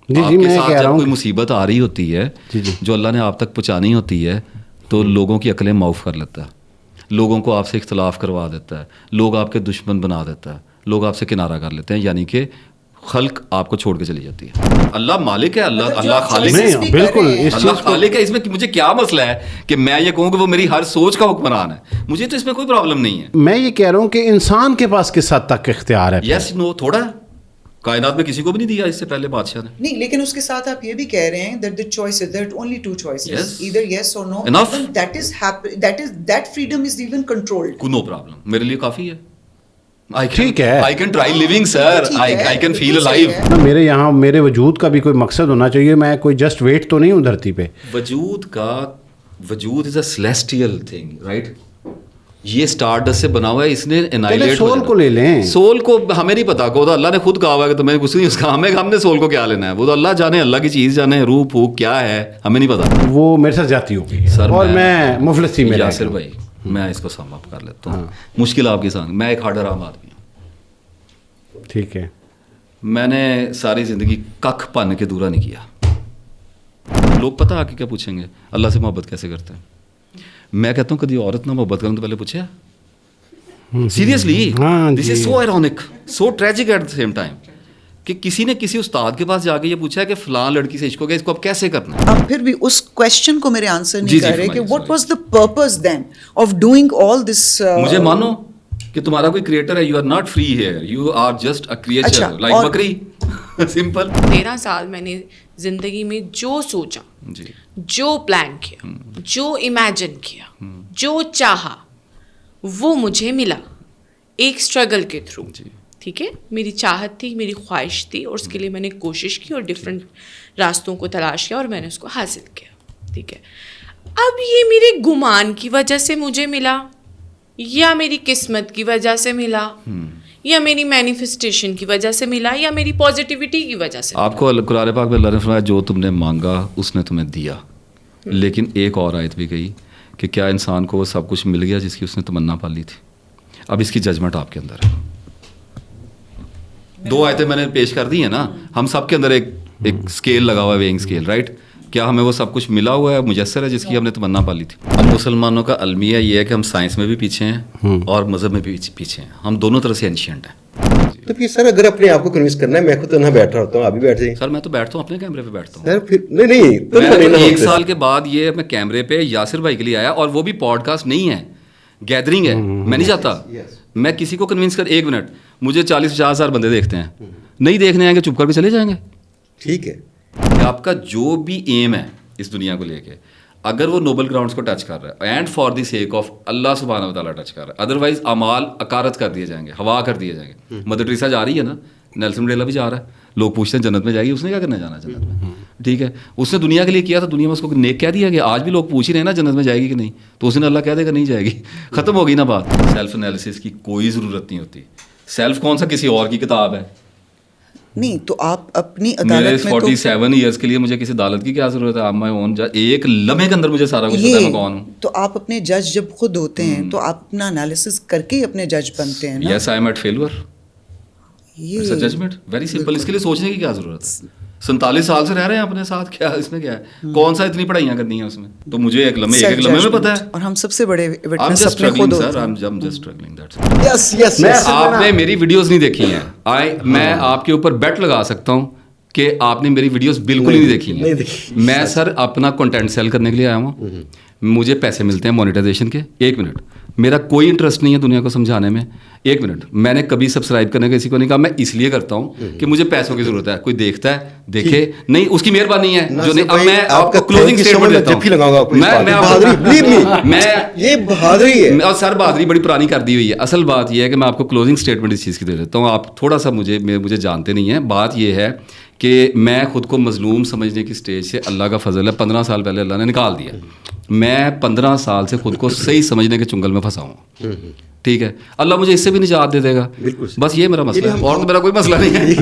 آپ کے ساتھ جب کوئی مصیبت آ رہی ہوتی ہے جو اللہ نے آپ تک پہنچانی ہوتی ہے تو لوگوں کی عقلیں معاف کر لیتا ہے، لوگوں کو آپ سے اختلاف کروا دیتا ہے، لوگ آپ کے دشمن بنا دیتا ہے، لوگ آپ سے کنارہ کر لیتے ہیں، یعنی کہ خلق آپ کو چھوڑ کے چلی جاتی ہے. اللہ مالک ہے، اللہ خالق ہے، بالکل اللہ خالق ہے. اس میں مجھے کیا مسئلہ ہے کہ میں یہ کہوں کہ وہ میری ہر سوچ کا حکمران ہے؟ مجھے تو اس میں کوئی پرابلم نہیں ہے. میں یہ کہہ رہا ہوں کہ انسان کے پاس کس حد تک اختیار ہے. یس نو تھوڑا ہے، کائنات میں کسی کو بھی نہیں دیا اس سے پہلے بادشاہ نے. نہیں، لیکن اس کے ساتھ آپ یہ بھی کہہ رہے ہیں that the choices, there are only two choices, Yes. either yes or no. Enough. That freedom is even controlled. No problem, میرے لیے کافی ہے. ٹھیک ہے، I can try living sir, I can feel alive. میرے یہاں میرے وجود کا بھی کوئی مقصد ہونا چاہیے. میں کوئی جسٹ ویٹ تو نہیں ہوں دھرتی پہ. وجود از اے سلیسٹیل تھنگ، رائٹ؟ یہ اسٹار ڈسٹ سے بنا ہوا ہے، اس نے انائلیٹ. سول کو لے لیں. سول کو ہمیں نہیں پتا، کو تو اللہ نے خود کہا ہوا ہے کہ تمہیں کچھ نہیں اس کا، ہم نے سول کو کیا لینا ہے؟ وہ تو اللہ جانے، اللہ کی چیز جانے، روح پھوک کیا ہے ہمیں نہیں پتا. وہ میرے ساتھ جاتی ہوگی سر، اور میں مفلسی میں. یاسر بھائی میں اس کو سم اپ کر لیتا ہوں. مشکل آپ کی سانگ، میں ایک ہارڈ رام آدمی ہوں. ٹھیک ہے. میں نے ساری زندگی ککھ پن کے دورہ نہیں کیا. لوگ پتہ آ کے کیا پوچھیں گے، اللہ سے محبت کیسے کرتے ہیں؟ میں کہتا ہوں کبھی عورت نہ محبت کروں تو پہلے پوچھے. Seriously this is so ironic, so tragic at the same time کہ کسی نے کسی استاد کے پاس جا کے یہ پوچھا ہے کہ فلاں لڑکی سے عشق ہو گیا، اس کو اب کیسے کرنا ہے. آپ پھر بھی اس کوشچن کو میرے آنسر نہیں کر رہے کہ what was the purpose then of doing all this. مجھے مانو کہ تمہارا کوئی کریٹر ہے، you are not free here, you are just a creature like بکری. سمپل. 13 سال میں نے زندگی میں جو سوچا، جو پلان کیا، جو امیجن کیا، جو چاہا، وہ مجھے ملا ایک اسٹرگل کے تھرو. ٹھیک ہے، میری چاہت تھی، میری خواہش تھی، اور اس کے لیے میں نے کوشش کی اور ڈفرینٹ راستوں کو تلاش کیا اور میں نے اس کو حاصل کیا. ٹھیک ہے، اب یہ میرے گمان کی وجہ سے مجھے ملا، یا میری قسمت کی وجہ سے ملا، یا میری مینیفیسٹیشن کی وجہ سے ملا، یا میری پازیٹیوٹی کی وجہ سے. آپ کو قرآن پاک میں اللہ نے فرمایا جو تم نے مانگا اس نے تمہیں دیا. لیکن ایک اور آیت بھی گئی کہ کیا انسان کو وہ سب کچھ مل گیا جس کی اس نے تمنا پالی تھی؟ اب اس کی ججمنٹ آپ کے اندر ہے. 2 آیتیں میں نے پیش کر دی ہیں نا. ہم سب کے اندر ایک اسکیل لگا ہوا ہے، ویئنگ اسکیل، رائٹ؟ کیا ہمیں وہ سب کچھ ملا ہوا ہے، میسر ہے جس کی ہم نے تمنا پالی تھی؟ ہم مسلمانوں کا المیہ یہ ہے کہ ہم سائنس میں بھی پیچھے ہیں اور مذہب میں بھی پیچھے ہیں. ہم دونوں طرح سے اینشینٹ ہیں. تو پھر سر اگر اپنے آپ کو کنوینس کرنا ہے، میں خود تو بیٹھ رہا ہوتا ہوں، آپ بھی بیٹھ جائیں. سر میں تو بیٹھتا ہوں، اپنے کیمرے پہ بیٹھتا ہوں. سر پھر نہیں 1 سال کے بعد یہ میں کیمرے پہ یاسر بھائی کے لیے آیا، اور وہ بھی پوڈ کاسٹ نہیں ہے، گیدرنگ ہے. میں نہیں چاہتا میں کسی کو کنوینس کر. 1 منٹ، مجھے 40-50 ہزار بندے دیکھتے ہیں، نہیں دیکھنے آئیں گے چپ کر کے چلے جائیں گے. ٹھیک ہے، آپ کا جو بھی ایم ہے اس دنیا کو لے کے، اگر وہ نوبل گراؤنڈس کو ٹچ کر رہا ہے and for the sake of اللہ سبحانہ و تعالیٰ ٹچ کر رہا ہے، ادروائز اعمال اکارت کر دیے جائیں گے، ہوا کر دیے جائیں گے. مدر ٹریسا جا رہی ہے نا، نیلسن منڈیلا بھی جا رہا ہے. لوگ پوچھتے ہیں جنت میں جائے گی، اس نے کیا کرنا جانا جنت میں؟ ٹھیک ہے، اس نے دنیا کے لیے کیا تھا، دنیا میں اس کو نیک کہہ دیا گیا. آج بھی لوگ پوچھ ہی رہے ہیں نا جنت میں جائے گی کہ نہیں، تو اس نے اللہ کہہ دے گا نہیں جائے گی، ختم ہوگی نا بات. سیلف انالیسس کی کوئی ضرورت نہیں ہوتی. سیلف کون سا کسی اور کی کتاب ہے؟ نہیں تو آپ اپنی میرے عدالت میں 47 ایئرس کے لیے مجھے کسی عدالت کی کیا ضرورت ہے؟ آپ میں اون جج، ایک لمحے کے اندر مجھے سارا کچھ پتا ہے میں کون ہوں. تو آپ اپنے جج جب خود ہوتے ہیں تو آپ اپنا انالیسس کر کے ہی اپنے جج بنتے ہیں نا. Yes I am at failure, یہ it's a judgement, very simple. اس کے لیے سوچنے کی کیا ضرورت ہے؟ 47 سال سے رہ رہے ہیں اپنے ساتھ، کیا اس میں کیا ہے؟ کون سا اتنی پڑھائیاں کرنی ہیں اس میں؟ تو مجھے ایک لمحے میں پتا ہے. اور ہم سب سے بڑے I'm وٹنس just اپنے خود struggling, ہوتے sir. ہیں. I'm just struggling, that's it. یس آپ نے میری ویڈیوز نہیں دیکھی ہیں. میں آپ کے اوپر بیٹ لگا سکتا ہوں کہ آپ نے میری ویڈیوز بالکل ہی نہیں دیکھی ہیں. میں سر اپنا کنٹینٹ سیل کرنے کے لیے آیا ہوں. مجھے پیسے ملتے ہیں مونیٹائزیشن کے. 1 منٹ، میرا کوئی انٹرسٹ نہیں ہے دنیا کو سمجھانے میں. 1 منٹ، میں نے کبھی سبسکرائب کرنے کا کسی کو نہیں کہا. میں اس لیے کرتا ہوں کہ مجھے پیسوں کی ضرورت ہے. کوئی دیکھتا ہے دیکھے نہیں، اس کی مہربانی ہے جو نہیں. اب میں آپ کو کلوزنگ اسٹیٹمنٹ دیتا ہوں. میں یہ بہادری ہے، اور سر بہادری بڑی پرانی کر دی ہوئی ہے. اصل بات یہ ہے کہ میں آپ کو کلوزنگ اسٹیٹمنٹ اس چیز کی دے دیتا ہوں. آپ تھوڑا سا مجھے جانتے نہیں ہیں. بات یہ ہے کہ میں خود کو مظلوم سمجھنے کی سٹیج سے اللہ کا فضل ہے 15 سال پہلے اللہ نے نکال دیا. میں 15 سال سے خود کو صحیح سمجھنے کے چنگل میں پھنسا ہوں. ٹھیک ہے، اللہ مجھے اس سے بھی نجات دے دے گا. بس یہ میرا مسئلہ ہے، اور تو میرا کوئی مسئلہ نہیں ہے.